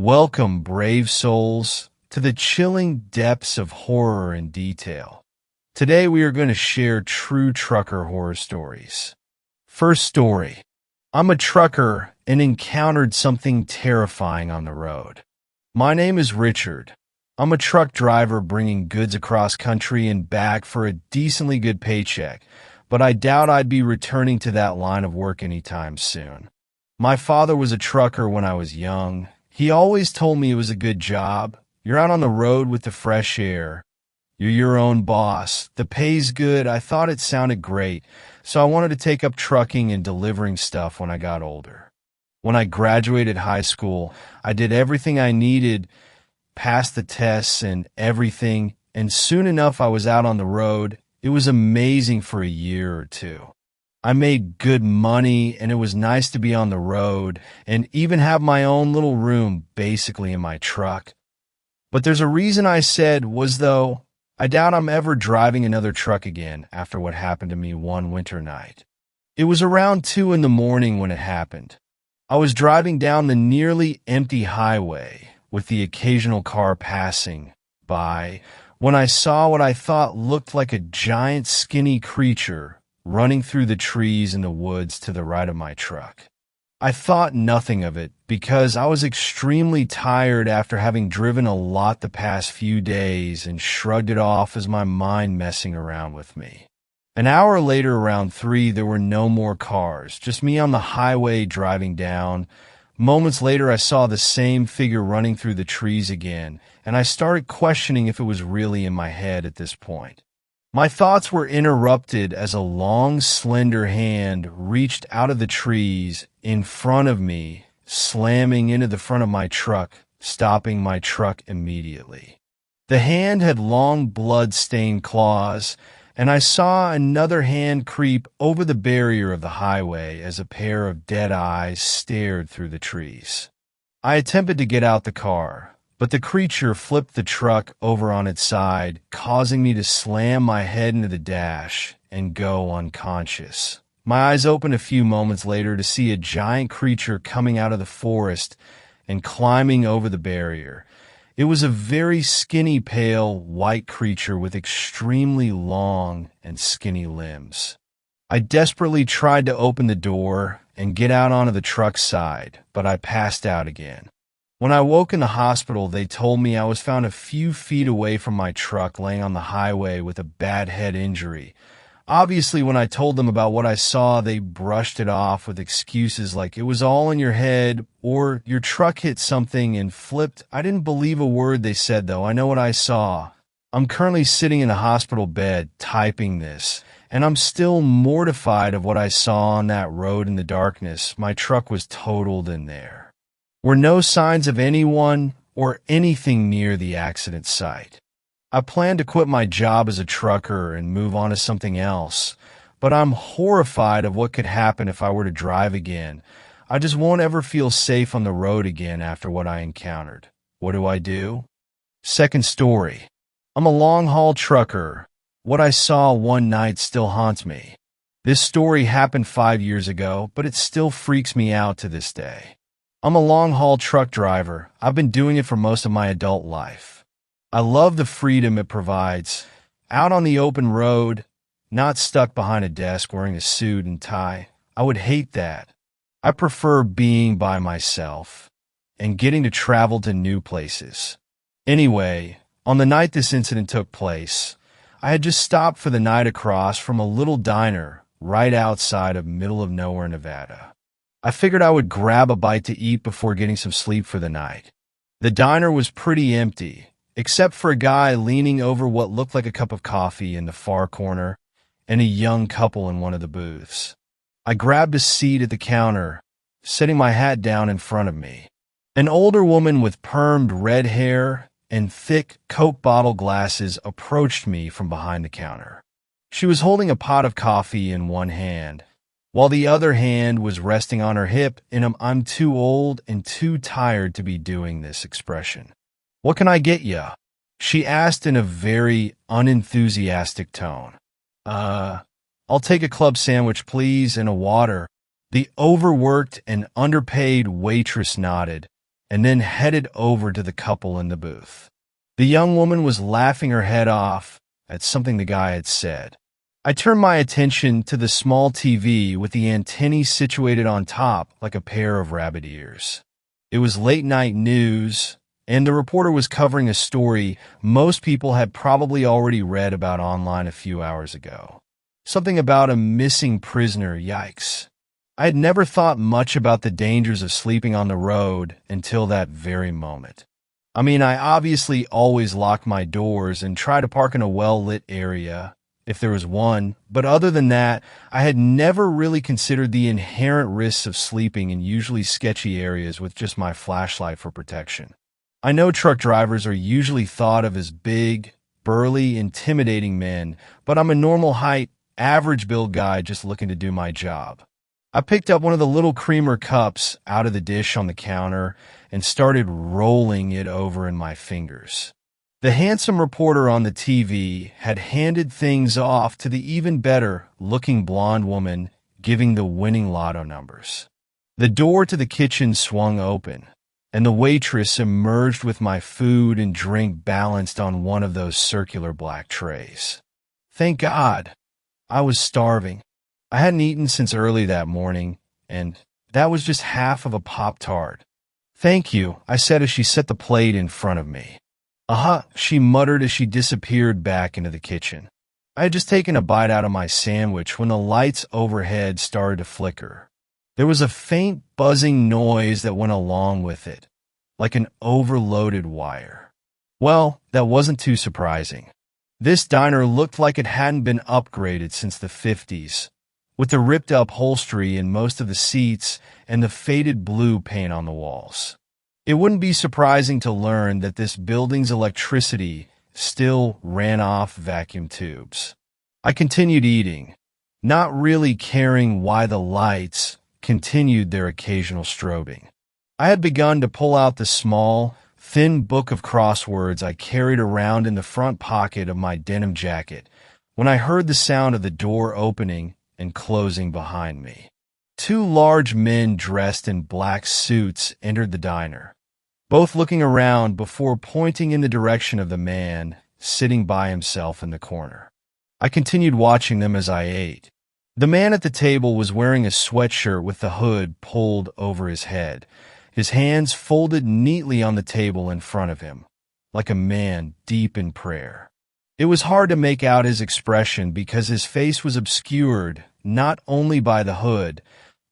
Welcome, brave souls, to the chilling depths of horror and detail. Today we are going to share true trucker horror stories. First story. I'm a trucker and encountered something terrifying on the road. My name is Richard. I'm a truck driver bringing goods across country and back for a decently good paycheck, but I doubt I'd be returning to that line of work anytime soon. My father was a trucker when I was young. He always told me it was a good job. You're out on the road with the fresh air. You're your own boss. The pay's good. I thought it sounded great, so I wanted to take up trucking and delivering stuff when I got older. When I graduated high school, I did everything I needed, passed the tests and everything, and soon enough I was out on the road. It was amazing for a year or two. I made good money, and it was nice to be on the road and even have my own little room basically in my truck. But there's a reason I said was, though, I doubt I'm ever driving another truck again after what happened to me one winter night. It was around 2 in the morning when it happened. I was driving down the nearly empty highway with the occasional car passing by when I saw what I thought looked like a giant skinny creature running through the trees in the woods to the right of my truck. I thought nothing of it because I was extremely tired after having driven a lot the past few days and shrugged it off as my mind messing around with me. An hour later, around 3, there were no more cars, just me on the highway driving down. Moments later, I saw the same figure running through the trees again, and I started questioning if it was really in my head at this point. My thoughts were interrupted as a long, slender hand reached out of the trees in front of me, slamming into the front of my truck, stopping my truck immediately. The hand had long, blood-stained claws, and I saw another hand creep over the barrier of the highway as a pair of dead eyes stared through the trees. I attempted to get out the car, but the creature flipped the truck over on its side, causing me to slam my head into the dash and go unconscious. My eyes opened a few moments later to see a giant creature coming out of the forest and climbing over the barrier. It was a very skinny, pale, white creature with extremely long and skinny limbs. I desperately tried to open the door and get out onto the truck's side, but I passed out again. When I woke in the hospital, they told me I was found a few feet away from my truck laying on the highway with a bad head injury. Obviously, when I told them about what I saw, they brushed it off with excuses like it was all in your head or your truck hit something and flipped. I didn't believe a word they said, though. I know what I saw. I'm currently sitting in a hospital bed typing this, and I'm still mortified of what I saw on that road in the darkness. My truck was totaled in there. Were no signs of anyone or anything near the accident site. I plan to quit my job as a trucker and move on to something else, but I'm horrified of what could happen if I were to drive again. I just won't ever feel safe on the road again after what I encountered. What do? Second story. I'm a long-haul trucker. What I saw one night still haunts me. This story happened 5 years ago, but it still freaks me out to this day. I'm a long-haul truck driver. I've been doing it for most of my adult life. I love the freedom it provides. Out on the open road, not stuck behind a desk wearing a suit and tie. I would hate that. I prefer being by myself and getting to travel to new places. Anyway, on the night this incident took place, I had just stopped for the night across from a little diner right outside of middle of nowhere, Nevada. I figured I would grab a bite to eat before getting some sleep for the night. The diner was pretty empty, except for a guy leaning over what looked like a cup of coffee in the far corner and a young couple in one of the booths. I grabbed a seat at the counter, setting my hat down in front of me. An older woman with permed red hair and thick Coke bottle glasses approached me from behind the counter. She was holding a pot of coffee in one hand, while the other hand was resting on her hip in an "I'm too old and too tired to be doing this" expression. "What can I get ya?" she asked in a very unenthusiastic tone. I'll take a club sandwich, please, and a water." The overworked and underpaid waitress nodded, and then headed over to the couple in the booth. The young woman was laughing her head off at something the guy had said. I turned my attention to the small TV with the antennae situated on top like a pair of rabbit ears. It was late-night news, and the reporter was covering a story most people had probably already read about online a few hours ago. Something about a missing prisoner, yikes. I had never thought much about the dangers of sleeping on the road until that very moment. I mean, I obviously always lock my doors and try to park in a well-lit area, if there was one, but other than that, I had never really considered the inherent risks of sleeping in usually sketchy areas with just my flashlight for protection. I know truck drivers are usually thought of as big, burly, intimidating men, but I'm a normal height, average build guy just looking to do my job. I picked up one of the little creamer cups out of the dish on the counter and started rolling it over in my fingers. The handsome reporter on the TV had handed things off to the even better-looking blonde woman giving the winning lotto numbers. The door to the kitchen swung open, and the waitress emerged with my food and drink balanced on one of those circular black trays. Thank God. I was starving. I hadn't eaten since early that morning, and that was just half of a Pop-Tart. Thank you, I said as she set the plate in front of me. She muttered as she disappeared back into the kitchen. I had just taken a bite out of my sandwich when the lights overhead started to flicker. There was a faint buzzing noise that went along with it, like an overloaded wire. Well, that wasn't too surprising. This diner looked like it hadn't been upgraded since the 50s, with the ripped upholstery in most of the seats and the faded blue paint on the walls. It wouldn't be surprising to learn that this building's electricity still ran off vacuum tubes. I continued eating, not really caring why the lights continued their occasional strobing. I had begun to pull out the small, thin book of crosswords I carried around in the front pocket of my denim jacket when I heard the sound of the door opening and closing behind me. Two large men dressed in black suits entered the diner, both looking around before pointing in the direction of the man sitting by himself in the corner. I continued watching them as I ate. The man at the table was wearing a sweatshirt with the hood pulled over his head, his hands folded neatly on the table in front of him, like a man deep in prayer. It was hard to make out his expression because his face was obscured not only by the hood,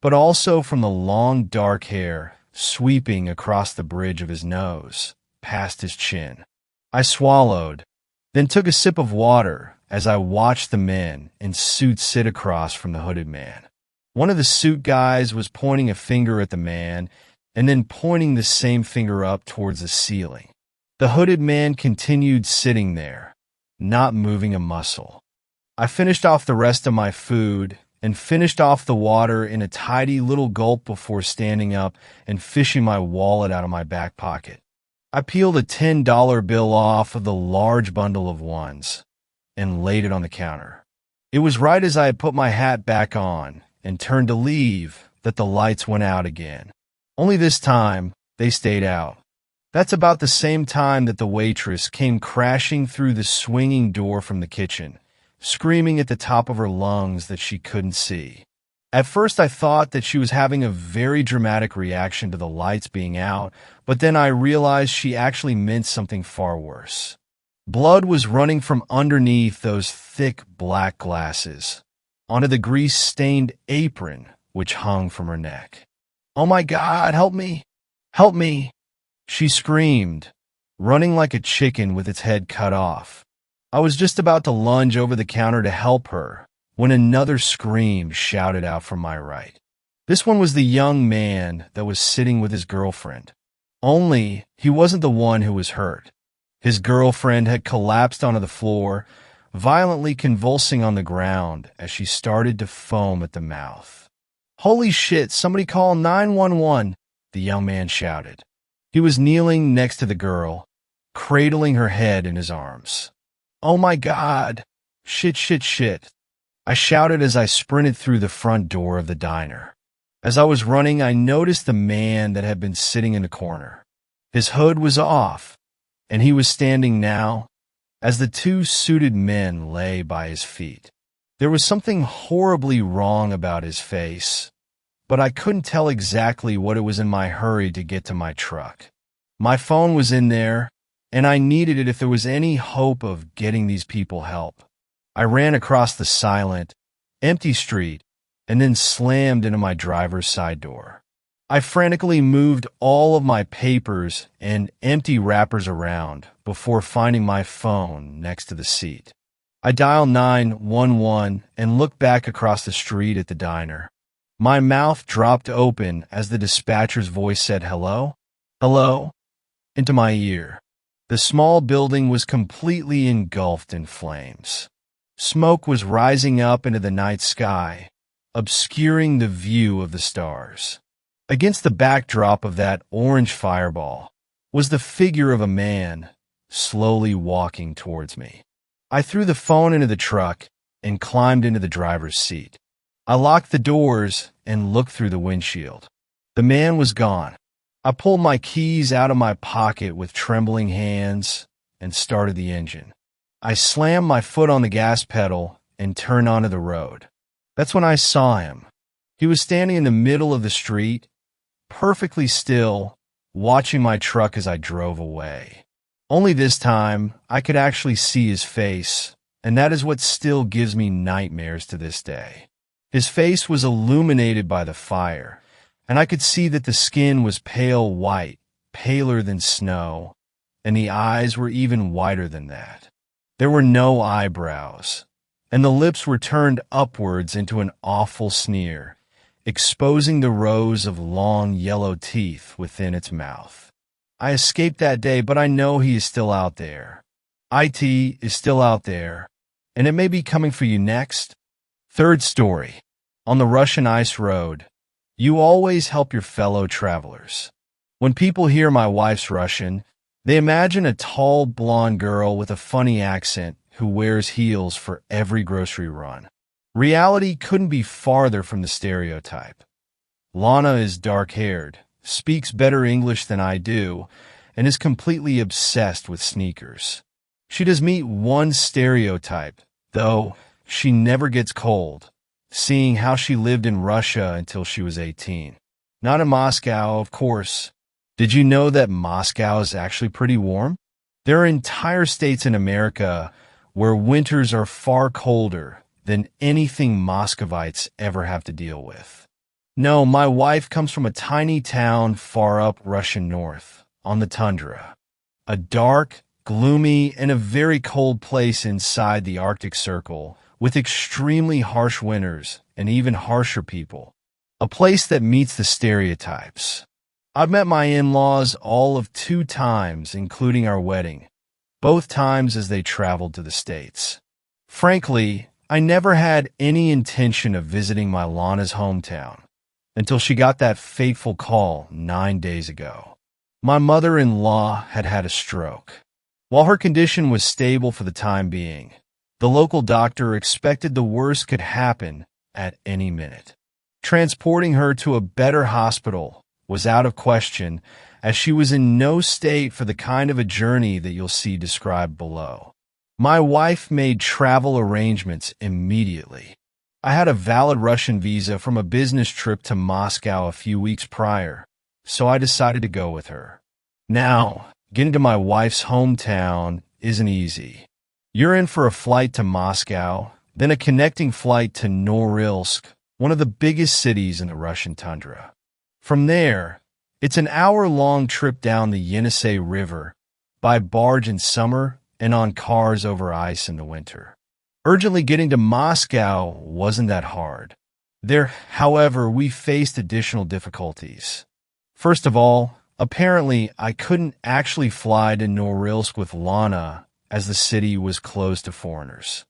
but also from the long dark hair sweeping across the bridge of his nose, past his chin. I swallowed, then took a sip of water as I watched the men in suits sit across from the hooded man. One of the suit guys was pointing a finger at the man and then pointing the same finger up towards the ceiling. The hooded man continued sitting there, not moving a muscle. I finished off the rest of my food and finished off the water in a tidy little gulp before standing up and fishing my wallet out of my back pocket. I peeled a $10 bill off of the large bundle of ones and laid it on the counter. It was right as I had put my hat back on and turned to leave that the lights went out again. Only this time, they stayed out. That's about the same time that the waitress came crashing through the swinging door from the kitchen, screaming at the top of her lungs that she couldn't see. At first I thought that she was having a very dramatic reaction to the lights being out, but then I realized she actually meant something far worse. Blood was running from underneath those thick black glasses onto the grease-stained apron which hung from her neck. "Oh my God, help me! Help me!" she screamed, running like a chicken with its head cut off. I was just about to lunge over the counter to help her when another scream shouted out from my right. This one was the young man that was sitting with his girlfriend. Only he wasn't the one who was hurt. His girlfriend had collapsed onto the floor, violently convulsing on the ground as she started to foam at the mouth. "Holy shit, somebody call 911, the young man shouted. He was kneeling next to the girl, cradling her head in his arms. "Oh my God! Shit, shit, shit!" I shouted as I sprinted through the front door of the diner. As I was running, I noticed the man that had been sitting in the corner. His hood was off, and he was standing now as the two suited men lay by his feet. There was something horribly wrong about his face, but I couldn't tell exactly what it was in my hurry to get to my truck. My phone was in there, and I needed it if there was any hope of getting these people help. I ran across the silent, empty street and then slammed into my driver's side door. I frantically moved all of my papers and empty wrappers around before finding my phone next to the seat. I dialed 911 and looked back across the street at the diner. My mouth dropped open as the dispatcher's voice said, "Hello? Hello?" into my ear. The small building was completely engulfed in flames. Smoke was rising up into the night sky, obscuring the view of the stars. Against the backdrop of that orange fireball was the figure of a man slowly walking towards me. I threw the phone into the truck and climbed into the driver's seat. I locked the doors and looked through the windshield. The man was gone. I pulled my keys out of my pocket with trembling hands and started the engine. I slammed my foot on the gas pedal and turned onto the road. That's when I saw him. He was standing in the middle of the street, perfectly still, watching my truck as I drove away. Only this time, I could actually see his face, and that is what still gives me nightmares to this day. His face was illuminated by the fire, and I could see that the skin was pale white, paler than snow, and the eyes were even whiter than that. There were no eyebrows, and the lips were turned upwards into an awful sneer, exposing the rows of long yellow teeth within its mouth. I escaped that day, but I know he is still out there. IT is still out there, and it may be coming for you next. Third story. On the Russian ice road, you always help your fellow travelers. When people hear my wife's Russian, they imagine a tall, blonde girl with a funny accent who wears heels for every grocery run. Reality couldn't be farther from the stereotype. Lana is dark-haired, speaks better English than I do, and is completely obsessed with sneakers. She does meet one stereotype, though she never gets cold, seeing how she lived in Russia until she was 18. Not in Moscow, of course. Did you know that Moscow is actually pretty warm? There are entire states in America where winters are far colder than anything Muscovites ever have to deal with. No, my wife comes from a tiny town far up Russian north, on the tundra. A dark, gloomy, and a very cold place inside the Arctic Circle, with extremely harsh winters and even harsher people. A place that meets the stereotypes. I've met my in-laws all of 2 times, including our wedding, both times as they traveled to the States. Frankly, I never had any intention of visiting my Lana's hometown until she got that fateful call 9 days ago. My mother-in-law had had a stroke. While her condition was stable for the time being, the local doctor expected the worst could happen at any minute. Transporting her to a better hospital was out of question, as she was in no state for the kind of a journey that you'll see described below. My wife made travel arrangements immediately. I had a valid Russian visa from a business trip to Moscow a few weeks prior, so I decided to go with her. Now, getting to my wife's hometown isn't easy. You're in for a flight to Moscow, then a connecting flight to Norilsk, one of the biggest cities in the Russian tundra. From there, it's an hour-long trip down the Yenisei River, by barge in summer and on cars over ice in the winter. Urgently getting to Moscow wasn't that hard. There, however, we faced additional difficulties. First of all, apparently I couldn't actually fly to Norilsk with Lana, as the city was closed to foreigners.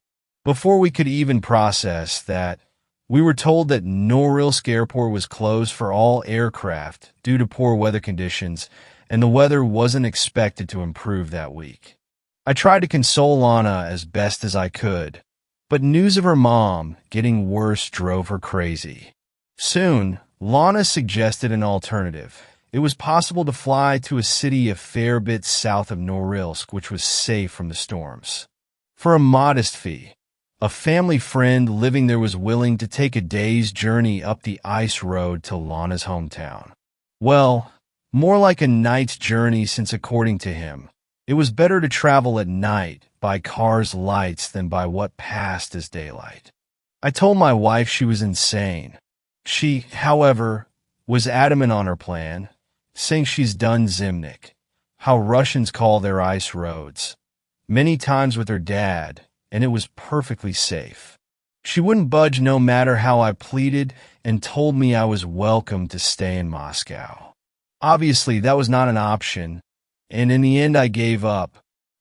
Before we could even process that, we were told that Norilsk Airport was closed for all aircraft due to poor weather conditions, and the weather wasn't expected to improve that week. I tried to console Lana as best as I could, but news of her mom getting worse drove her crazy. Soon, Lana suggested an alternative, it was possible to fly to a city a fair bit south of Norilsk, which was safe from the storms. For a modest fee, a family friend living there was willing to take a day's journey up the ice road to Lana's hometown. Well, more like a night's journey, since according to him, it was better to travel at night by cars' lights than by what passed as daylight. I told my wife she was insane. She, however, was adamant on her plan, saying she's done Zimnik, how Russians call their ice roads, many times with her dad, and it was perfectly safe. She wouldn't budge no matter how I pleaded, and told me I was welcome to stay in Moscow. Obviously, that was not an option, and in the end I gave up.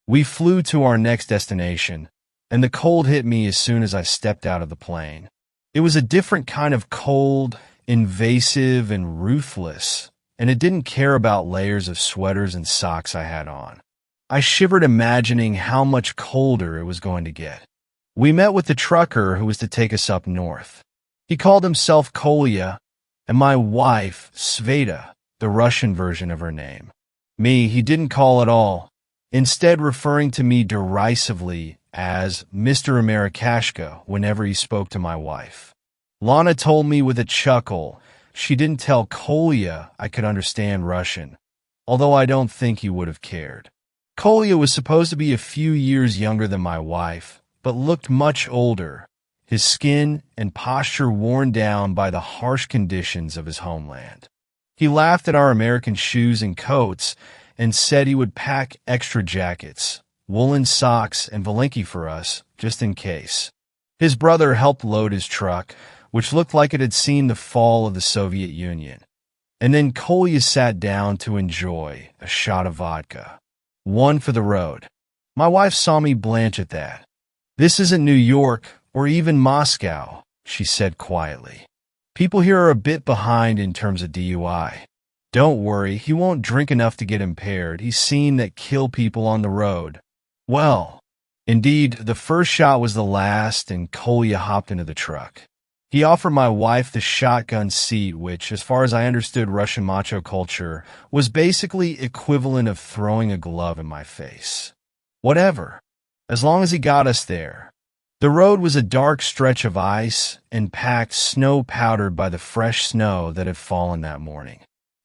We flew to our next destination, and the cold hit me as soon as I stepped out of the plane. It was a different kind of cold, invasive and ruthless, and it didn't care about layers of sweaters and socks I had on. I shivered imagining how much colder it was going to get. We met with the trucker who was to take us up north. He called himself Kolya, and my wife, Sveta, the Russian version of her name. Me, he didn't call at all, instead referring to me derisively as Mr. Amerikashka whenever he spoke to my wife. Lana told me with a chuckle she didn't tell Kolya I could understand Russian, although I don't think he would have cared. Kolya was supposed to be a few years younger than my wife, but looked much older, his skin and posture worn down by the harsh conditions of his homeland. He laughed at our American shoes and coats and said he would pack extra jackets, woolen socks, and Valinki for us, just in case. His brother helped load his truck, which looked like it had seen the fall of the Soviet Union. And then Kolya sat down to enjoy a shot of vodka. One for the road. My wife saw me blanch at that. "This isn't New York or even Moscow," she said quietly. "People here are a bit behind in terms of DUI. Don't worry, he won't drink enough to get impaired. He's seen that kill people on the road." Well, indeed, the first shot was the last, and Kolya hopped into the truck. He offered my wife the shotgun seat, which, as far as I understood Russian macho culture, was basically equivalent of throwing a glove in my face. Whatever, as long as he got us there. The road was a dark stretch of ice and packed snow-powdered by the fresh snow that had fallen that morning.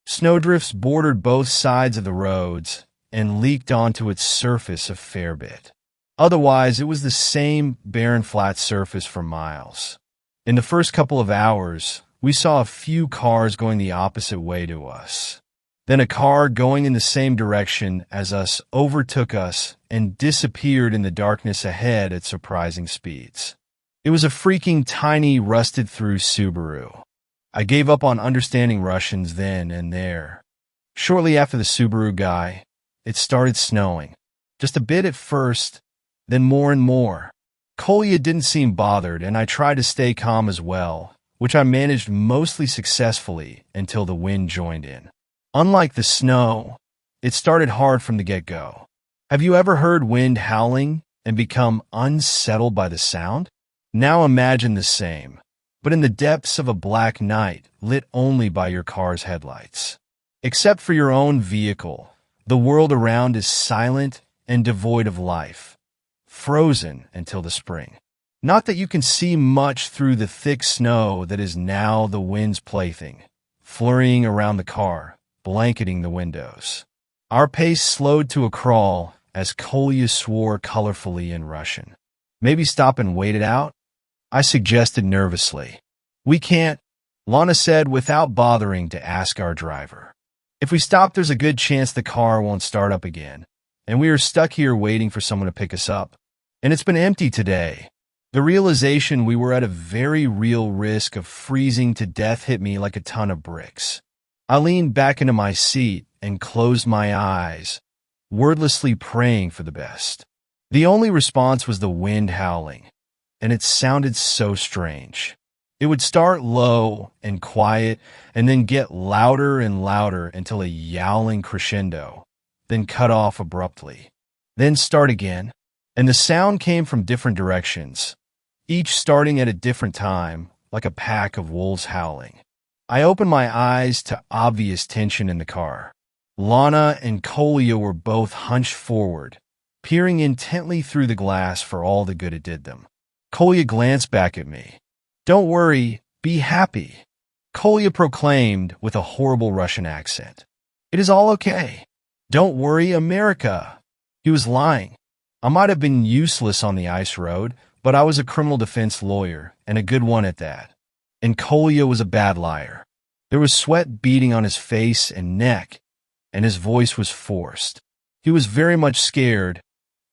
Snowdrifts bordered both sides of the roads and leaked onto its surface a fair bit. Otherwise, it was the same barren flat surface for miles. In the first couple of hours, we saw a few cars going the opposite way to us. Then a car going in the same direction as us overtook us and disappeared in the darkness ahead at surprising speeds. It was a freaking tiny, rusted-through Subaru. I gave up on understanding Russians then and there. Shortly after the Subaru guy, it started snowing. Just a bit at first, then more and more. Kolya didn't seem bothered, and I tried to stay calm as well, which I managed mostly successfully until the wind joined in. Unlike the snow, it started hard from the get-go. Have you ever heard wind howling and become unsettled by the sound? Now imagine the same, but in the depths of a black night lit only by your car's headlights. Except for your own vehicle, the world around is silent and devoid of life, frozen until the spring. Not that you can see much through the thick snow that is now the wind's plaything, flurrying around the car, blanketing the windows. Our pace slowed to a crawl as Kolya swore colorfully in Russian. "Maybe stop and wait it out?" I suggested nervously. "We can't," Lana said without bothering to ask our driver. "If we stop, there's a good chance the car won't start up again, and we are stuck here waiting for someone to pick us up. And it's been empty today." The realization we were at a very real risk of freezing to death hit me like a ton of bricks. I leaned back into my seat and closed my eyes, wordlessly praying for the best. The only response was the wind howling, and it sounded so strange. It would start low and quiet and then get louder and louder until a yowling crescendo, then cut off abruptly, then start again, and the sound came from different directions, each starting at a different time, like a pack of wolves howling. I opened my eyes to obvious tension in the car. Lana and Kolya were both hunched forward, peering intently through the glass for all the good it did them. Kolya glanced back at me. "Don't worry, be happy," Kolya proclaimed with a horrible Russian accent. "It is all okay. Don't worry, America." He was lying. I might have been useless on the ice road, but I was a criminal defense lawyer, and a good one at that. And Kolya was a bad liar. There was sweat beading on his face and neck, and his voice was forced. He was very much scared,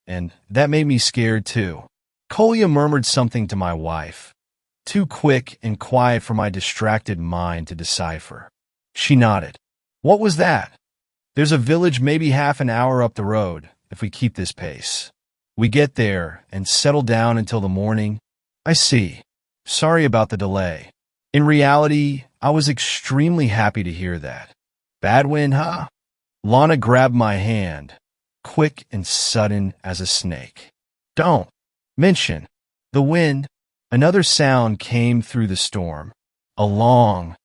and that made me scared too. Kolya murmured something to my wife, too quick and quiet for my distracted mind to decipher. She nodded. "What was that?" "There's a village maybe half an hour up the road, if we keep this pace. We get there and settle down until the morning." "I see. Sorry about the delay." In reality, I was extremely happy to hear that. "Bad wind, huh?" Lana grabbed my hand, quick and sudden as a snake. "Don't mention the wind." Another sound came through the storm, a long,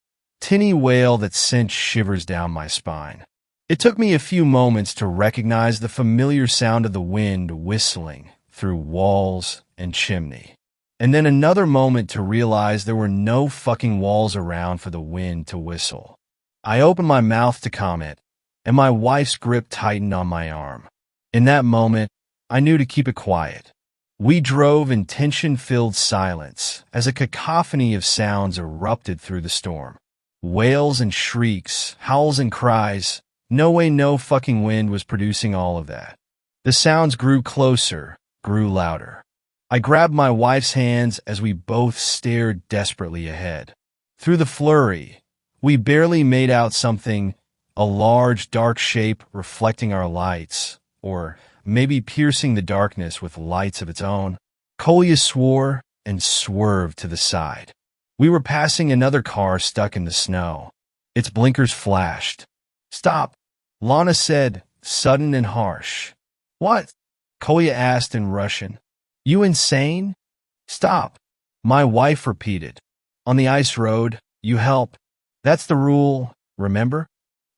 tinny wail that sent shivers down my spine. It took me a few moments to recognize the familiar sound of the wind whistling through walls and chimney. And then another moment to realize there were no fucking walls around for the wind to whistle. I opened my mouth to comment, and my wife's grip tightened on my arm. In that moment, I knew to keep it quiet. We drove in tension-filled silence as a cacophony of sounds erupted through the storm. Wails and shrieks, howls and cries. No way no fucking wind was producing all of that. The sounds grew closer, grew louder. I grabbed my wife's hands as we both stared desperately ahead. Through the flurry, we barely made out something, a large, dark shape reflecting our lights, or maybe piercing the darkness with lights of its own. Kolya swore and swerved to the side. We were passing another car stuck in the snow. Its blinkers flashed. "Stop," Lana said, sudden and harsh. "What?" Kolya asked in Russian. "You insane?" "Stop," my wife repeated. "On the ice road, you help. That's the rule, remember?"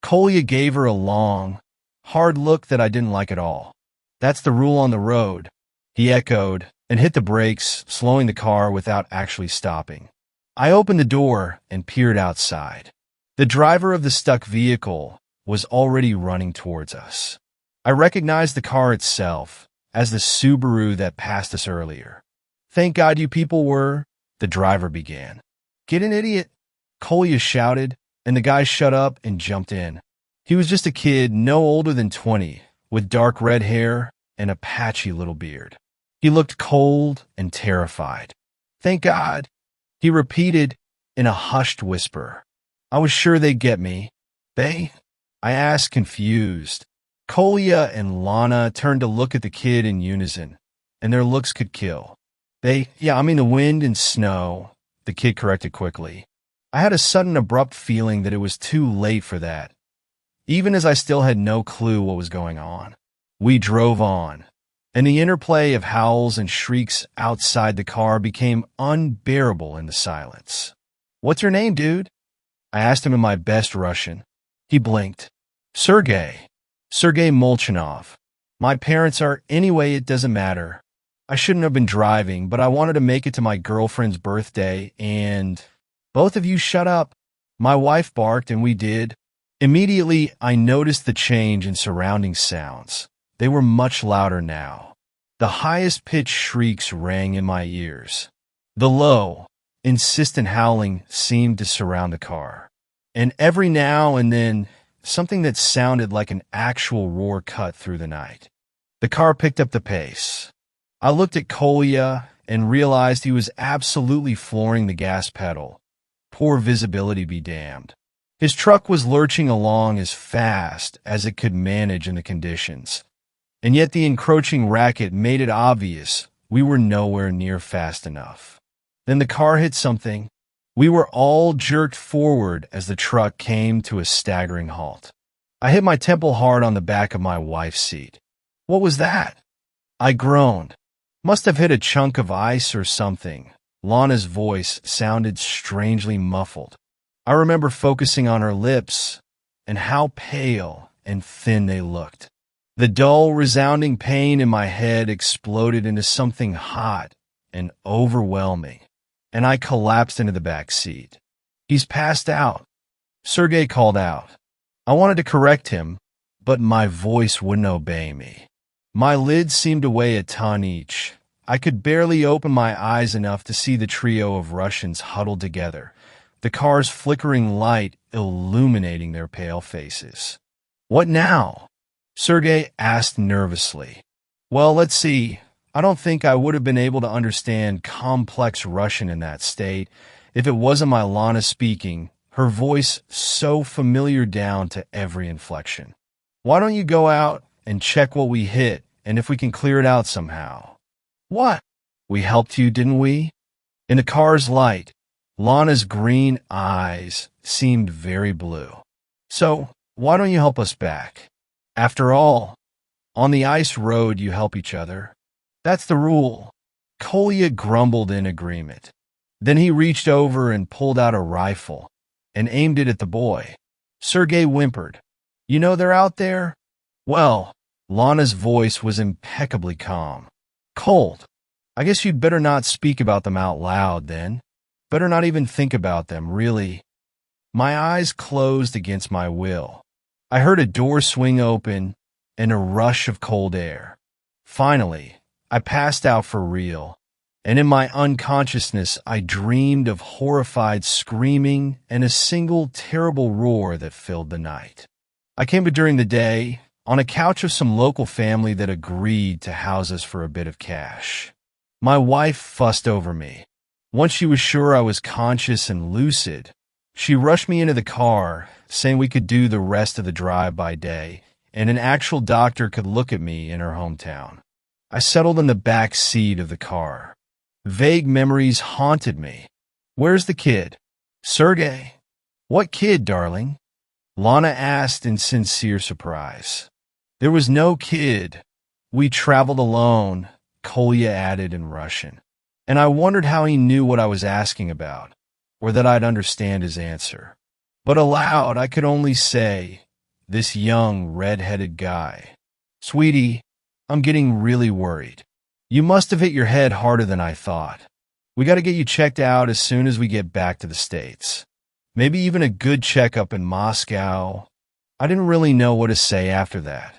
Kolya gave her a long, hard look that I didn't like at all. "That's the rule on the road," he echoed, and hit the brakes, slowing the car without actually stopping. I opened the door and peered outside. The driver of the stuck vehicle was already running towards us. I recognized the car itself as the Subaru that passed us earlier. "Thank God you people were," the driver began. "Get an idiot," Kolya shouted, and the guy shut up and jumped in. He was just a kid no older than 20, with dark red hair and a patchy little beard. He looked cold and terrified. "Thank God," he repeated in a hushed whisper. "I was sure they'd get me." "They?" I asked, confused. Kolya and Lana turned to look at the kid in unison, and their looks could kill. Yeah, I mean the wind and snow," the kid corrected quickly. I had a sudden abrupt feeling that it was too late for that, even as I still had no clue what was going on. We drove on, and the interplay of howls and shrieks outside the car became unbearable in the silence. "What's your name, dude?" I asked him in my best Russian. He blinked. Sergey Molchanov. My parents are, anyway, it doesn't matter. I shouldn't have been driving, but I wanted to make it to my girlfriend's birthday, and... Both of you shut up. My wife barked, and we did. Immediately, I noticed the change in surrounding sounds. They were much louder now. The highest-pitched shrieks rang in my ears. The low, insistent howling seemed to surround the car. And every now and then, something that sounded like an actual roar cut through the night. The car picked up the pace. I looked at Kolya and realized he was absolutely flooring the gas pedal. Poor visibility be damned. His truck was lurching along as fast as it could manage in the conditions, and yet the encroaching racket made it obvious we were nowhere near fast enough. Then the car hit something. We were all jerked forward as the truck came to a staggering halt. I hit my temple hard on the back of my wife's seat. "What was that?" I groaned. "Must have hit a chunk of ice or something." Lana's voice sounded strangely muffled. I remember focusing on her lips and how pale and thin they looked. The dull, resounding pain in my head exploded into something hot and overwhelming, and I collapsed into the back seat. "He's passed out," Sergey called out. I wanted to correct him, but my voice wouldn't obey me. My lids seemed to weigh a ton each. I could barely open my eyes enough to see the trio of Russians huddled together, the car's flickering light illuminating their pale faces. "What now?" Sergey asked nervously. "Well, let's see. I don't think I would have been able to understand complex Russian in that state if it wasn't my Lana speaking, her voice so familiar down to every inflection. Why don't you go out and check what we hit and if we can clear it out somehow?" "What? We helped you, didn't we?" In the car's light, Lana's green eyes seemed very blue. "So, why don't you help us back? After all, on the ice road you help each other. That's the rule." Kolya grumbled in agreement. Then he reached over and pulled out a rifle and aimed it at the boy. Sergey whimpered. "You know they're out there?" "Well," Lana's voice was impeccably calm. "Cold. I guess you'd better not speak about them out loud, then. Better not even think about them, really." My eyes closed against my will. I heard a door swing open and a rush of cold air. Finally, I passed out for real, and in my unconsciousness I dreamed of horrified screaming and a single terrible roar that filled the night. I came to during the day on a couch of some local family that agreed to house us for a bit of cash. My wife fussed over me. Once she was sure I was conscious and lucid, she rushed me into the car, saying we could do the rest of the drive by day, and an actual doctor could look at me in her hometown. I settled in the back seat of the car. Vague memories haunted me. "Where's the kid?" "Sergey." "What kid, darling?" Lana asked in sincere surprise. "There was no kid. We traveled alone," Kolya added in Russian. And I wondered how he knew what I was asking about, or that I'd understand his answer. But aloud, I could only say, "This young, red-headed guy. Sweetie, I'm getting really worried. You must have hit your head harder than I thought. We got to get you checked out as soon as we get back to the States. Maybe even a good checkup in Moscow." I didn't really know what to say after that.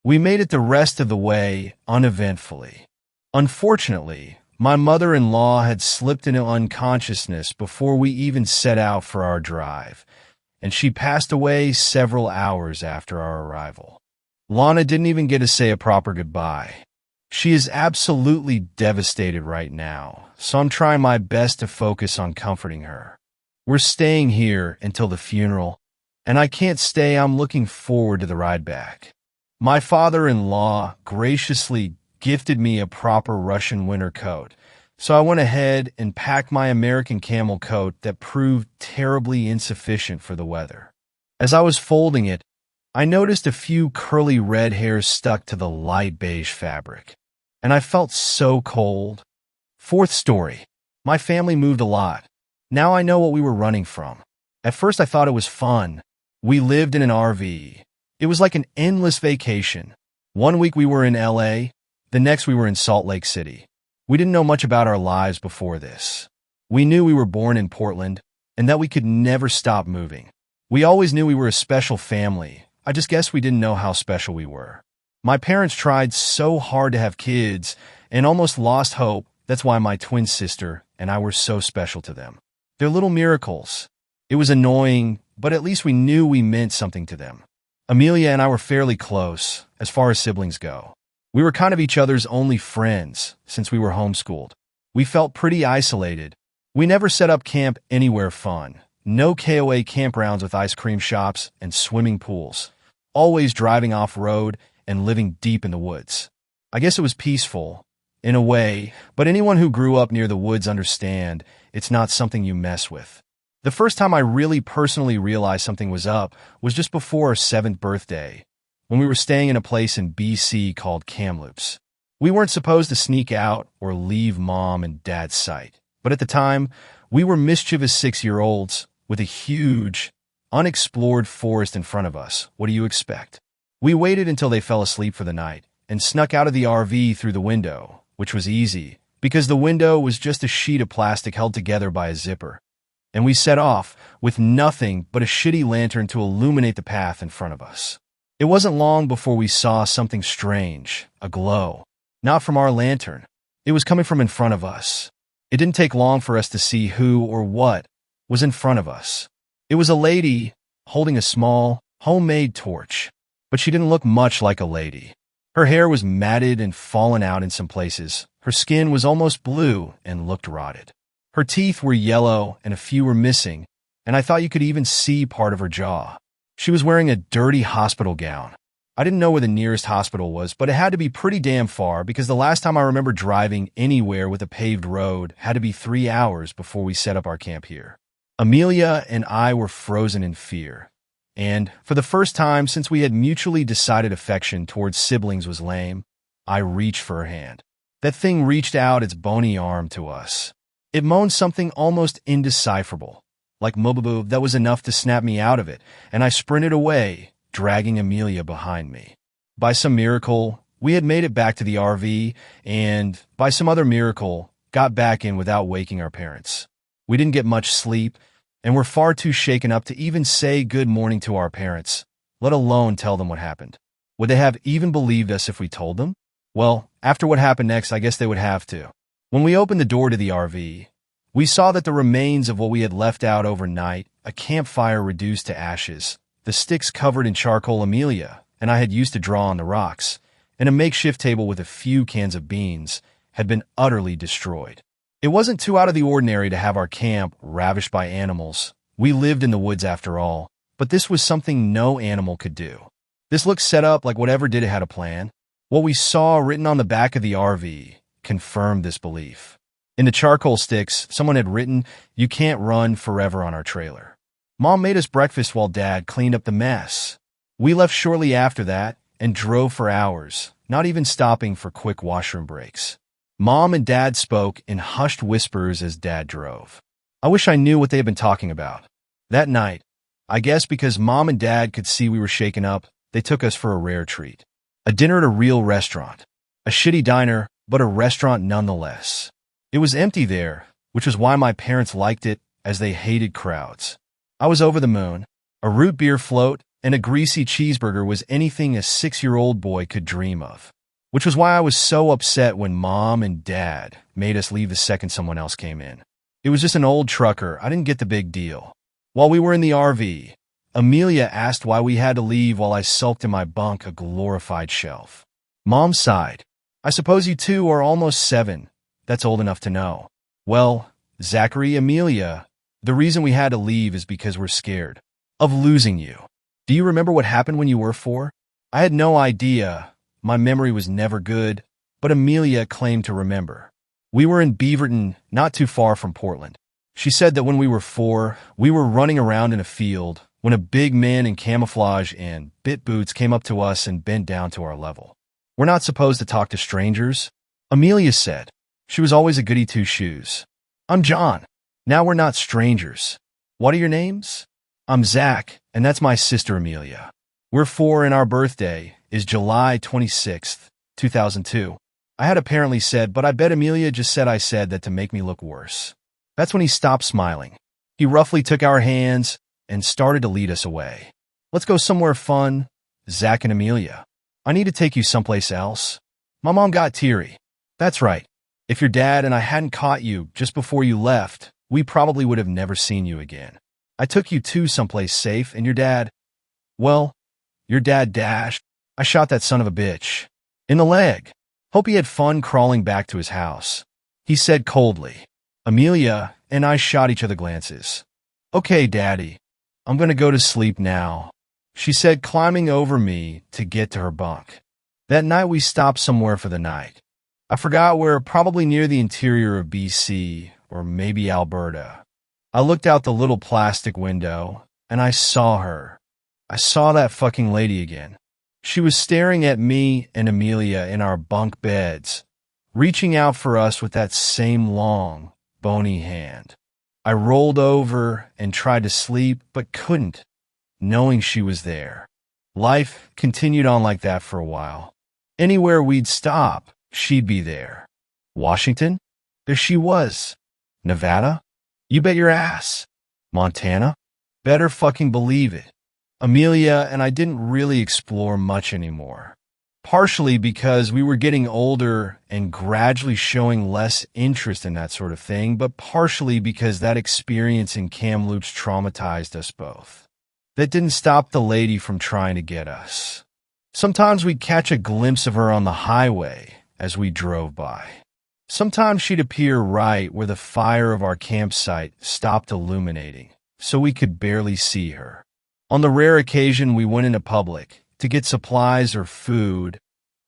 We made it the rest of the way uneventfully. Unfortunately, my mother-in-law had slipped into unconsciousness before we even set out for our drive, and she passed away several hours after our arrival. Lana didn't even get to say a proper goodbye. She is absolutely devastated right now, so I'm trying my best to focus on comforting her. We're staying here until the funeral, and I can't stay. I'm looking forward to the ride back. My father-in-law graciously gifted me a proper Russian winter coat, so I went ahead and packed my American camel coat that proved terribly insufficient for the weather. As I was folding it, I noticed a few curly red hairs stuck to the light beige fabric, and I felt so cold. Fourth story. My family moved a lot. Now I know what we were running from. At first I thought it was fun. We lived in an RV. It was like an endless vacation. One week we were in LA, the next we were in Salt Lake City. We didn't know much about our lives before this. We knew we were born in Portland and that we could never stop moving. We always knew we were a special family. I just guess we didn't know how special we were. My parents tried so hard to have kids and almost lost hope. That's why my twin sister and I were so special to them. They're little miracles. It was annoying, but at least we knew we meant something to them. Amelia and I were fairly close, as far as siblings go. We were kind of each other's only friends since we were homeschooled. We felt pretty isolated. We never set up camp anywhere fun. No KOA campgrounds with ice cream shops and swimming pools. Always driving off-road and living deep in the woods. I guess it was peaceful, in a way, but anyone who grew up near the woods understand it's not something you mess with. The first time I really personally realized something was up was just before our 7th birthday, when we were staying in a place in BC called Kamloops. We weren't supposed to sneak out or leave mom and dad's sight, but at the time, we were mischievous 6-year-olds, with a huge, unexplored forest in front of us. What do you expect? We waited until they fell asleep for the night and snuck out of the RV through the window, which was easy because the window was just a sheet of plastic held together by a zipper. And we set off with nothing but a shitty lantern to illuminate the path in front of us. It wasn't long before we saw something strange, a glow. Not from our lantern. It was coming from in front of us. It didn't take long for us to see who or what was in front of us. It was a lady holding a small, homemade torch, but she didn't look much like a lady. Her hair was matted and fallen out in some places. Her skin was almost blue and looked rotted. Her teeth were yellow and a few were missing, and I thought you could even see part of her jaw. She was wearing a dirty hospital gown. I didn't know where the nearest hospital was, but it had to be pretty damn far because the last time I remember driving anywhere with a paved road had to be 3 hours before we set up our camp here. Amelia and I were frozen in fear, and for the first time since we had mutually decided affection towards siblings was lame, I reached for her hand. That thing reached out its bony arm to us. It moaned something almost indecipherable, like "Mubaboo," that was enough to snap me out of it, and I sprinted away, dragging Amelia behind me. By some miracle, we had made it back to the RV, and, by some other miracle, got back in without waking our parents. We didn't get much sleep, and were far too shaken up to even say good morning to our parents, let alone tell them what happened. Would they have even believed us if we told them? Well, after what happened next, I guess they would have to. When we opened the door to the RV, we saw that the remains of what we had left out overnight, a campfire reduced to ashes, the sticks covered in charcoal Amelia and I had used to draw on the rocks, and a makeshift table with a few cans of beans, had been utterly destroyed. It wasn't too out of the ordinary to have our camp ravished by animals. We lived in the woods after all, but this was something no animal could do. This looked set up like whatever did it had a plan. What we saw written on the back of the RV confirmed this belief. In the charcoal sticks, someone had written, "You can't run forever on our trailer." Mom made us breakfast while Dad cleaned up the mess. We left shortly after that and drove for hours, not even stopping for quick washroom breaks. Mom and Dad spoke in hushed whispers as Dad drove. I wish I knew what they had been talking about. That night, I guess because Mom and Dad could see we were shaken up, they took us for a rare treat. A dinner at a real restaurant. A shitty diner, but a restaurant nonetheless. It was empty there, which was why my parents liked it, as they hated crowds. I was over the moon. A root beer float and a greasy cheeseburger was anything a 6-year-old boy could dream of. Which was why I was so upset when Mom and Dad made us leave the second someone else came in. It was just an old trucker. I didn't get the big deal. While we were in the RV, Amelia asked why we had to leave while I sulked in my bunk, a glorified shelf. Mom sighed. "I suppose you two are almost 7. That's old enough to know." "Well, Zachary, Amelia, the reason we had to leave is because we're scared of losing you. Do you remember what happened when you were 4? I had no idea. My memory was never good, but Amelia claimed to remember. We were in Beaverton, not too far from Portland. She said that when we were 4, we were running around in a field when a big man in camouflage and bit boots came up to us and bent down to our level. We're not supposed to talk to strangers, Amelia said. She was always a goody two-shoes. I'm John. Now we're not strangers. What are your names? I'm Zach, and that's my sister Amelia. We're 4 and our birthday is July 26th, 2002. I had apparently said, but I bet Amelia just said I said that to make me look worse. That's when he stopped smiling. He roughly took our hands and started to lead us away. Let's go somewhere fun, Zach and Amelia. I need to take you someplace else. My mom got teary. That's right. If your dad and I hadn't caught you just before you left, we probably would have never seen you again. I took you to someplace safe, and your dad dashed. I shot that son of a bitch. In the leg. Hope he had fun crawling back to his house. He said coldly. Amelia and I shot each other glances. Okay, Daddy. I'm going to go to sleep now, she said, climbing over me to get to her bunk. That night we stopped somewhere for the night. I forgot where, probably near the interior of BC, or maybe Alberta. I looked out the little plastic window, and I saw her. I saw that fucking lady again. She was staring at me and Amelia in our bunk beds, reaching out for us with that same long, bony hand. I rolled over and tried to sleep, but couldn't, knowing she was there. Life continued on like that for a while. Anywhere we'd stop, she'd be there. Washington? There she was. Nevada? You bet your ass. Montana? Better fucking believe it. Amelia and I didn't really explore much anymore. Partially because we were getting older and gradually showing less interest in that sort of thing, but partially because that experience in Kamloops traumatized us both. That didn't stop the lady from trying to get us. Sometimes we'd catch a glimpse of her on the highway as we drove by. Sometimes she'd appear right where the fire of our campsite stopped illuminating, so we could barely see her. On the rare occasion we went into public to get supplies or food,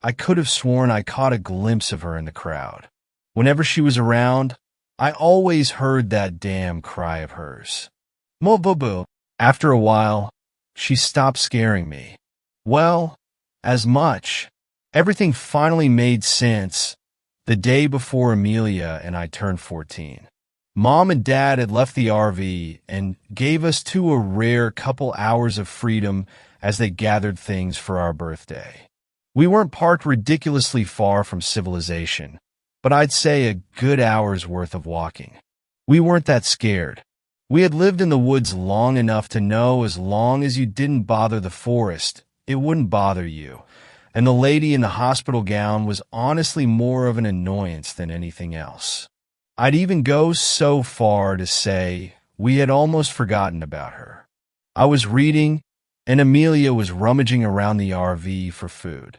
I could have sworn I caught a glimpse of her in the crowd. Whenever she was around, I always heard that damn cry of hers. Mo boo boo. After a while, she stopped scaring me. Well, as much. Everything finally made sense the day before Amelia and I turned 14. Mom and Dad had left the RV and gave us a rare couple hours of freedom as they gathered things for our birthday. We weren't parked ridiculously far from civilization, but I'd say a good hour's worth of walking. We weren't that scared. We had lived in the woods long enough to know as long as you didn't bother the forest, it wouldn't bother you, and the lady in the hospital gown was honestly more of an annoyance than anything else. I'd even go so far to say we had almost forgotten about her. I was reading, and Amelia was rummaging around the RV for food.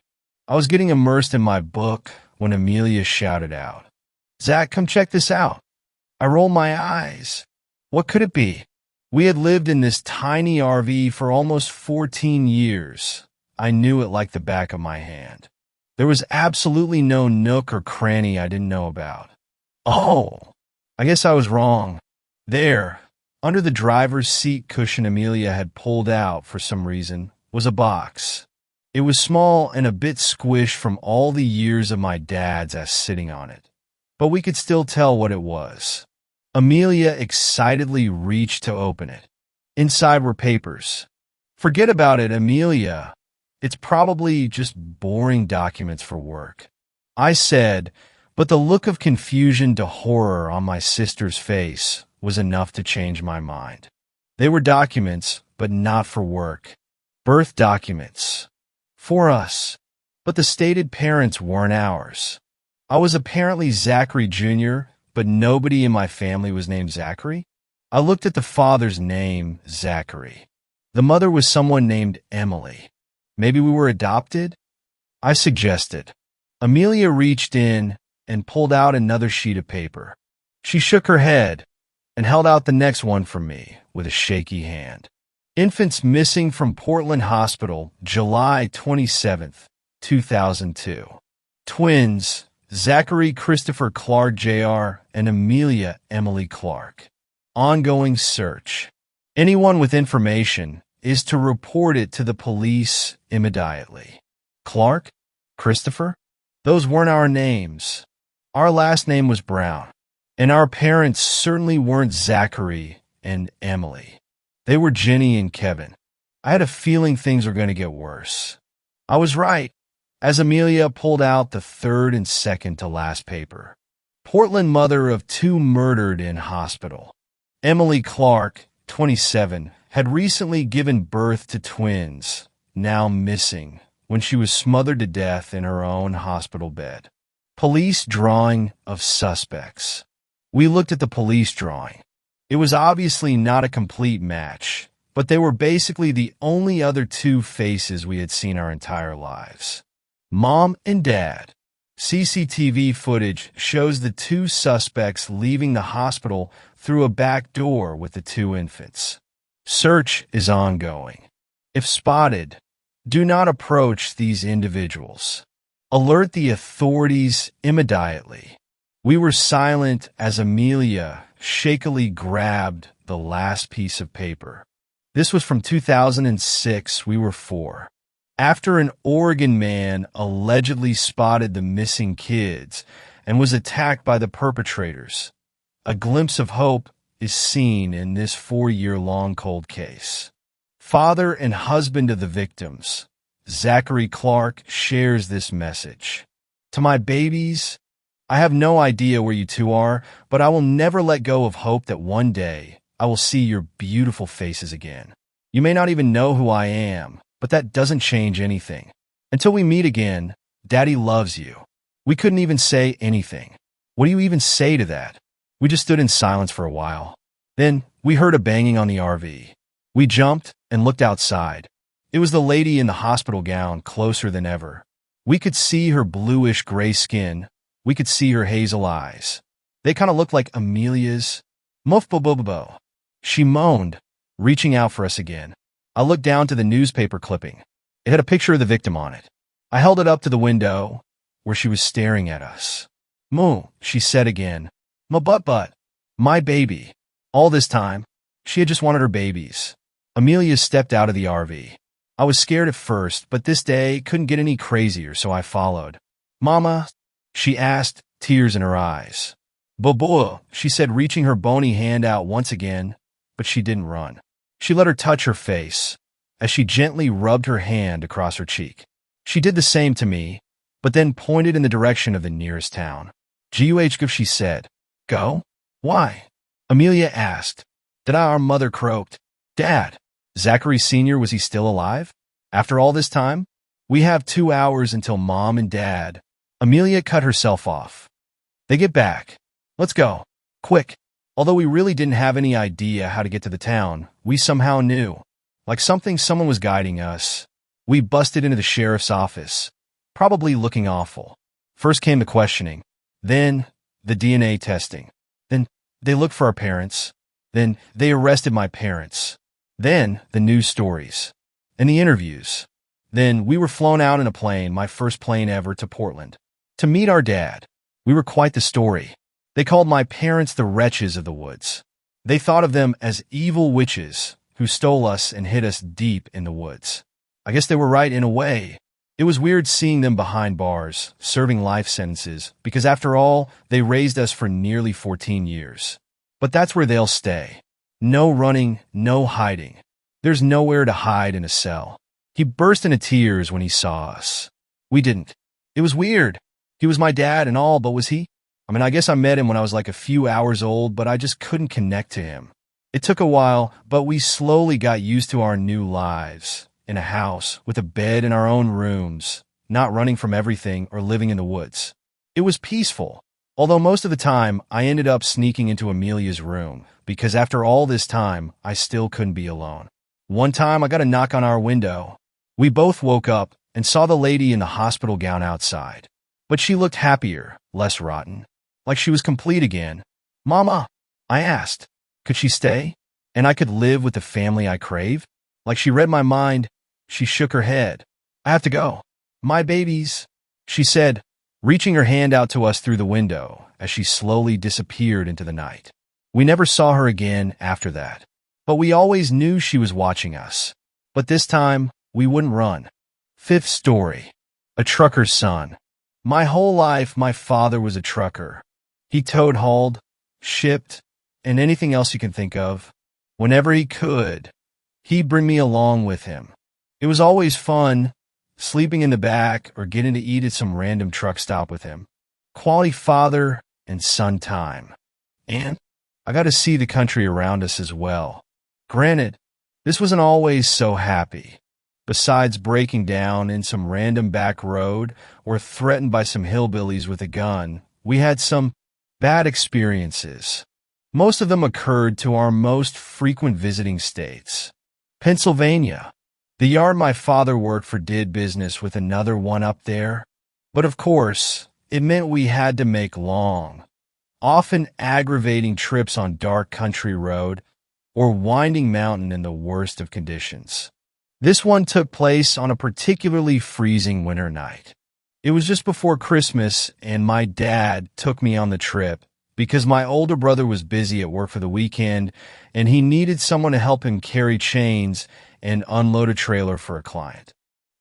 I was getting immersed in my book when Amelia shouted out, "Zach, come check this out." I rolled my eyes. What could it be? We had lived in this tiny RV for almost 14 years. I knew it like the back of my hand. There was absolutely no nook or cranny I didn't know about. Oh, I guess I was wrong. There, under the driver's seat cushion Amelia had pulled out for some reason, was a box. It was small and a bit squished from all the years of my dad's ass sitting on it, but we could still tell what it was. Amelia excitedly reached to open it. Inside were papers. Forget about it, Amelia. It's probably just boring documents for work. I said, but the look of confusion to horror on my sister's face was enough to change my mind. They were documents, but not for work. Birth documents. For us. But the stated parents weren't ours. I was apparently Zachary Jr., but nobody in my family was named Zachary. I looked at the father's name, Zachary. The mother was someone named Emily. Maybe we were adopted? I suggested. Amelia reached in and pulled out another sheet of paper. She shook her head and held out the next one for me with a shaky hand. Infants missing from Portland Hospital, July 27th, 2002. Twins, Zachary Christopher Clark Jr. and Amelia Emily Clark. Ongoing search. Anyone with information is to report it to the police immediately. Clark? Christopher? Those weren't our names. Our last name was Brown, and our parents certainly weren't Zachary and Emily. They were Jenny and Kevin. I had a feeling things were going to get worse. I was right, as Amelia pulled out the third and second to last paper. Portland mother of 2 murdered in hospital. Emily Clark, 27, had recently given birth to twins, now missing, when she was smothered to death in her own hospital bed. Police drawing of suspects. We looked at the police drawing. It was obviously not a complete match, but they were basically the only other 2 faces we had seen our entire lives. Mom and Dad. CCTV footage shows the 2 suspects leaving the hospital through a back door with the 2 infants. Search is ongoing. If spotted, do not approach these individuals. Alert the authorities immediately. We were silent as Amelia shakily grabbed the last piece of paper. This was from 2006. We were 4. After an Oregon man allegedly spotted the missing kids and was attacked by the perpetrators. A glimpse of hope is seen in this 4-year-long cold case. Father and husband of the victims, Zachary Clark, shares this message. To my babies, I have no idea where you two are, but I will never let go of hope that one day I will see your beautiful faces again. You may not even know who I am, but that doesn't change anything. Until we meet again, Daddy loves you. We couldn't even say anything. What do you even say to that? We just stood in silence for a while. Then we heard a banging on the RV. We jumped and looked outside. It was the lady in the hospital gown, closer than ever. We could see her bluish-gray skin. We could see her hazel eyes. They kind of looked like Amelia's. Muff-bo-bo-bo-bo. She moaned, reaching out for us again. I looked down to the newspaper clipping. It had a picture of the victim on it. I held it up to the window, where she was staring at us. Moo, she said again. My butt. My baby. All this time, she had just wanted her babies. Amelia stepped out of the RV. I was scared at first, but this day couldn't get any crazier, so I followed. Mama, she asked, tears in her eyes. Bobo, she said, reaching her bony hand out once again, but she didn't run. She let her touch her face, as she gently rubbed her hand across her cheek. She did the same to me, but then pointed in the direction of the nearest town. Guh, she said. Go? Why? Amelia asked. Our mother croaked. Dad, Zachary Sr., was he still alive? After all this time? We have 2 hours until Mom and Dad. Amelia cut herself off. They get back. Let's go. Quick. Although we really didn't have any idea how to get to the town, we somehow knew. Like someone was guiding us. We busted into the sheriff's office, probably looking awful. First came the questioning, then the DNA testing. Then they looked for our parents. Then they arrested my parents. Then the news stories and the interviews. Then we were flown out in a plane, my first plane ever, to Portland to meet our dad. We were quite the story. They called my parents the wretches of the woods. They thought of them as evil witches who stole us and hid us deep in the woods. I guess they were right in a way. It was weird seeing them behind bars, serving life sentences, because after all, they raised us for nearly 14 years. But that's where they'll stay. No running, no hiding. There's nowhere to hide in a cell. He burst into tears when he saw us. We didn't. It was weird. He was my dad and all, but was he? I guess I met him when I was like a few hours old, but I just couldn't connect to him. It took a while, but we slowly got used to our new lives. In a house, with a bed in our own rooms, not running from everything or living in the woods. It was peaceful, although most of the time I ended up sneaking into Amelia's room, because after all this time, I still couldn't be alone. One time I got a knock on our window. We both woke up and saw the lady in the hospital gown outside. But she looked happier, less rotten, like she was complete again. Mama, I asked, could she stay? And I could live with the family I crave? Like she read my mind, she shook her head. I have to go. My babies, she said, reaching her hand out to us through the window as she slowly disappeared into the night. We never saw her again after that, but we always knew she was watching us. But this time, we wouldn't run. Fifth story. A trucker's son. My whole life, my father was a trucker. He tote-hauled, shipped, and anything else you can think of. Whenever he could, he'd bring me along with him. It was always fun, sleeping in the back or getting to eat at some random truck stop with him. Quality father and son time. And I got to see the country around us as well. Granted, this wasn't always so happy. Besides breaking down in some random back road or threatened by some hillbillies with a gun, we had some bad experiences. Most of them occurred to our most frequent visiting states. Pennsylvania. The yard my father worked for did business with another one up there. But of course, it meant we had to make long, often aggravating trips on dark country road or winding mountain in the worst of conditions. This one took place on a particularly freezing winter night. It was just before Christmas, and my dad took me on the trip because my older brother was busy at work for the weekend, and he needed someone to help him carry chains and unload a trailer for a client.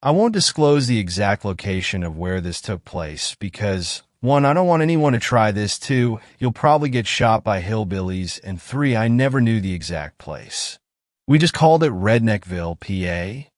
I won't disclose the exact location of where this took place because, 1, I don't want anyone to try this. 2, you'll probably get shot by hillbillies. And 3, I never knew the exact place. We just called it Redneckville, PA.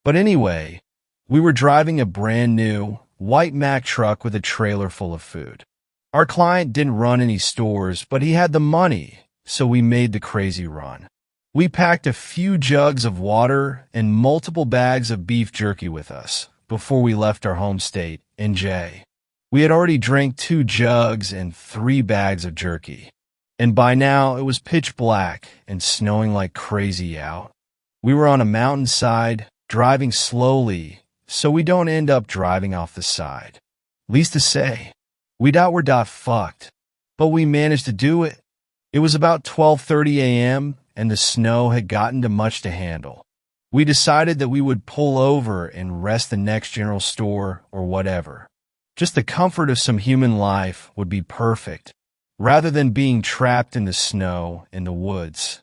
But anyway, we were driving a brand new white Mack truck with a trailer full of food. Our client didn't run any stores, but he had the money, so we made the crazy run. We packed a few jugs of water and multiple bags of beef jerky with us before we left our home state, NJ. We had already drank 2 jugs and 3 bags of jerky, and by now it was pitch black and snowing like crazy out. We were on a mountainside, driving slowly, so we don't end up driving off the side. Least to say, we were fucked, but we managed to do it. It was about 12:30 a.m., and the snow had gotten too much to handle. We decided that we would pull over and rest the next general store or whatever. Just the comfort of some human life would be perfect, rather than being trapped in the snow in the woods.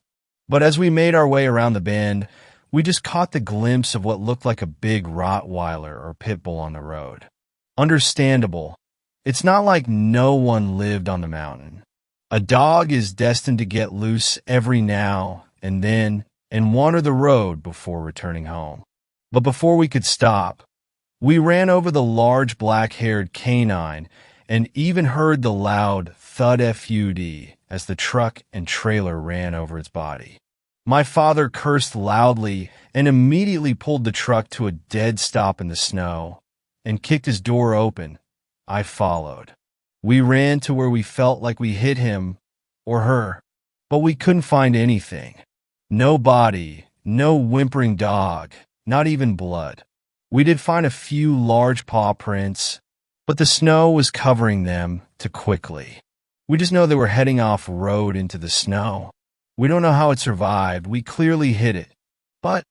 But as we made our way around the bend, we just caught the glimpse of what looked like a big Rottweiler or pit bull on the road. Understandable. It's not like no one lived on the mountain. A dog is destined to get loose every now and then and wander the road before returning home. But before we could stop, we ran over the large black-haired canine and even heard the loud thud FUD as the truck and trailer ran over its body. My father cursed loudly and immediately pulled the truck to a dead stop in the snow and kicked his door open. I followed. We ran to where we felt like we hit him or her, but we couldn't find anything. No body, no whimpering dog, not even blood. We did find a few large paw prints, but the snow was covering them too quickly. We just know they were heading off road into the snow. We don't know how it survived. We clearly hit it, but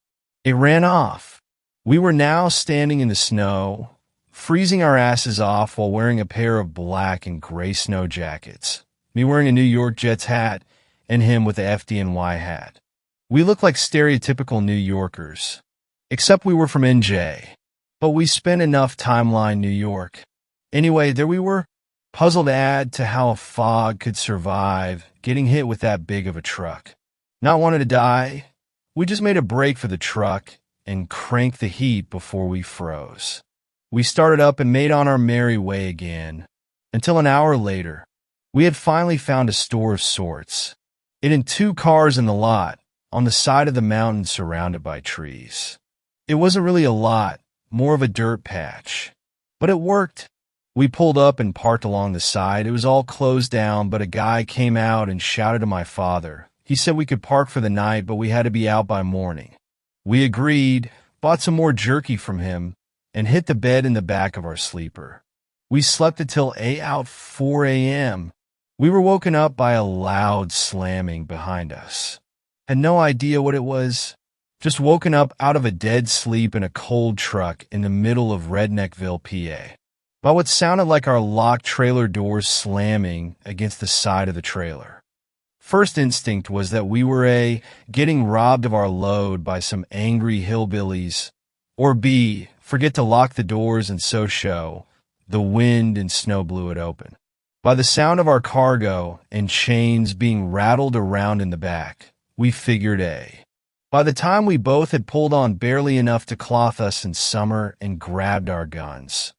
it ran off. We were now standing in the snow, freezing our asses off while wearing a pair of black and gray snow jackets. Me wearing a New York Jets hat and him with the FDNY hat. We looked like stereotypical New Yorkers, except we were from NJ, but we spent enough timeline New York. Anyway, there we were, puzzled to add to how a fog could survive getting hit with that big of a truck. Not wanting to die, we just made a break for the truck and cranked the heat before we froze. We started up and made on our merry way again, until an hour later, we had finally found a store of sorts. It had 2 cars in the lot, on the side of the mountain surrounded by trees. It wasn't really a lot, more of a dirt patch. But it worked. We pulled up and parked along the side. It was all closed down, but a guy came out and shouted to my father. He said we could park for the night, but we had to be out by morning. We agreed, bought some more jerky from him, and hit the bed in the back of our sleeper. We slept until 4 a.m. We were woken up by a loud slamming behind us. Had no idea what it was. Just woken up out of a dead sleep in a cold truck in the middle of Redneckville, PA, by what sounded like our locked trailer doors slamming against the side of the trailer. First instinct was that we were getting robbed of our load by some angry hillbillies, or B, forget to lock the doors and so show. The wind and snow blew it open. By the sound of our cargo and chains being rattled around in the back, we figured By the time we both had pulled on barely enough to cloth us in summer and grabbed our guns,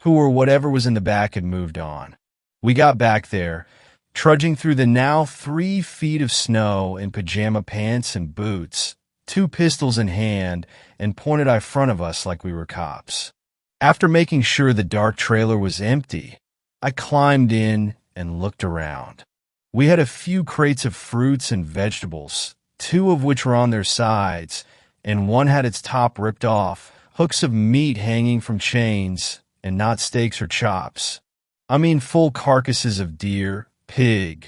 who or whatever was in the back had moved on. We got back there, trudging through the now 3 feet of snow in pajama pants and boots, 2 pistols in hand, and pointed out front of us like we were cops. After making sure the dark trailer was empty, I climbed in and looked around. We had a few crates of fruits and vegetables, 2 of which were on their sides, and one had its top ripped off, hooks of meat hanging from chains, and not steaks or chops. I mean full carcasses of deer, pig,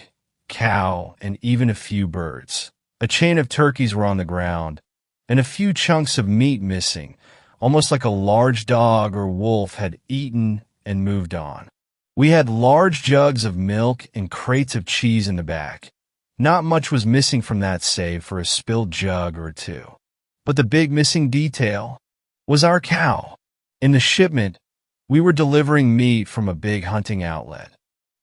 cow, and even a few birds. A chain of turkeys were on the ground, and a few chunks of meat missing, almost like a large dog or wolf had eaten and moved on. We had large jugs of milk and crates of cheese in the back. Not much was missing from that save for a spilled jug or 2. But the big missing detail was our cow. In the shipment, We were delivering meat from a big hunting outlet.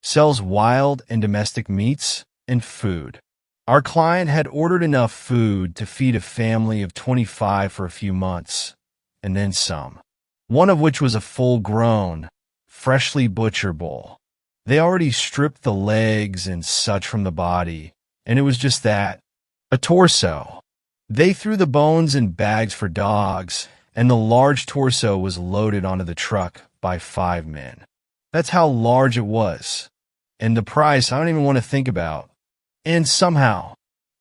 Sells wild and domestic meats and food. Our client had ordered enough food to feed a family of 25 for a few months, and then some. One of which was a full-grown, freshly butchered bull. They already stripped the legs and such from the body, and it was just that, a torso. They threw the bones in bags for dogs, and the large torso was loaded onto the truck by 5 men. That's how large it was. And the price I don't even want to think about. And somehow,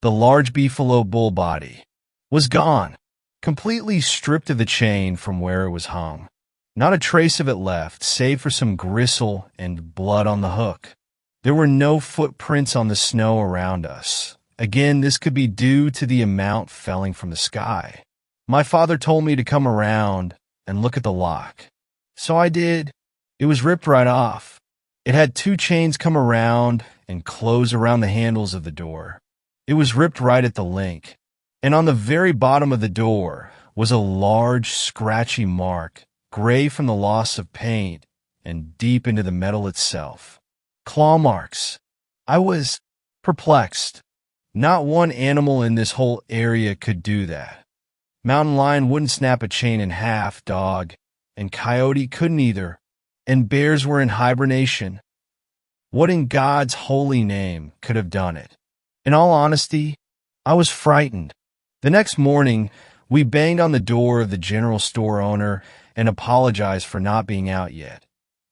the large beefalo bull body was gone, completely stripped of the chain from where it was hung. Not a trace of it left, save for some gristle and blood on the hook. There were no footprints on the snow around us. Again, this could be due to the amount falling from the sky. My father told me to come around and look at the lock. So I did. It was ripped right off. It had 2 chains come around and close around the handles of the door. It was ripped right at the link. And on the very bottom of the door was a large, scratchy mark, gray from the loss of paint and deep into the metal itself. Claw marks. I was perplexed. Not one animal in this whole area could do that. Mountain lion wouldn't snap a chain in half, dog, and coyote couldn't either, and bears were in hibernation. What in God's holy name could have done it? In all honesty, I was frightened. The next morning, we banged on the door of the general store owner and apologized for not being out yet,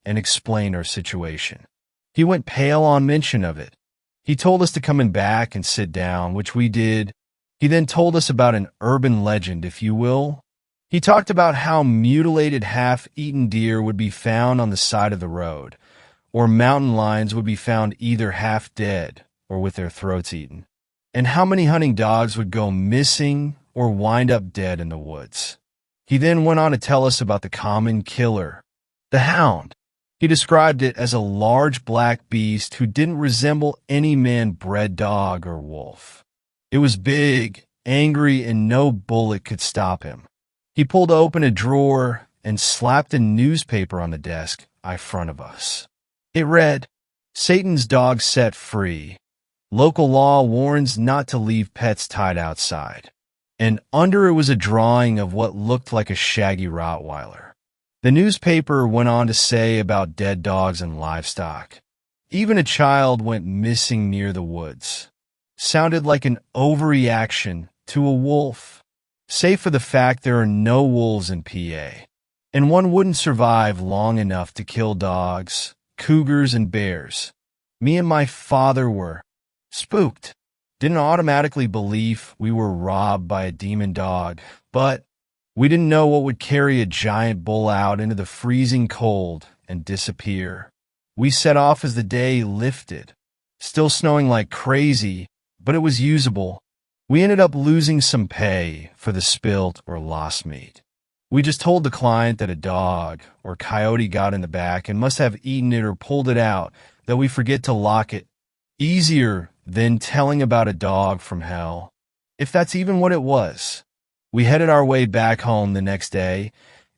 and explained our situation. He went pale on mention of it. He told us to come in back and sit down, which we did. He then told us about an urban legend, if you will. He talked about how mutilated half-eaten deer would be found on the side of the road, or mountain lions would be found either half dead or with their throats eaten, and how many hunting dogs would go missing or wind up dead in the woods. He then went on to tell us about the common killer, the hound. He described it as a large black beast who didn't resemble any man-bred dog or wolf. It was big, angry, and no bullet could stop him. He pulled open a drawer and slapped a newspaper on the desk in front of us. It read, "Satan's dog set free. Local law warns not to leave pets tied outside." And under it was a drawing of what looked like a shaggy Rottweiler. The newspaper went on to say about dead dogs and livestock. Even a child went missing near the woods. Sounded like an overreaction to a wolf. Save for the fact there are no wolves in PA, and one wouldn't survive long enough to kill dogs, cougars, and bears. Me and my father were spooked. Didn't automatically believe we were robbed by a demon dog, but we didn't know what would carry a giant bull out into the freezing cold and disappear. We set off as the day lifted, still snowing like crazy, but it was usable. We ended up losing some pay for the spilt or lost meat. We just told the client that a dog or coyote got in the back and must have eaten it or pulled it out, that we forget to lock it. Easier than telling about a dog from hell, if that's even what it was. We headed our way back home the next day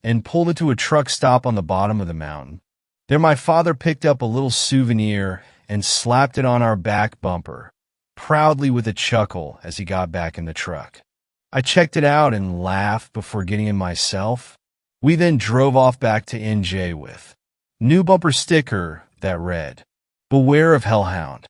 and pulled into a truck stop on the bottom of the mountain. There my father picked up a little souvenir and slapped it on our back bumper, proudly with a chuckle as he got back in the truck. I checked it out and laughed before getting in myself. We then drove off back to NJ with new bumper sticker that read, "Beware of Hellhound."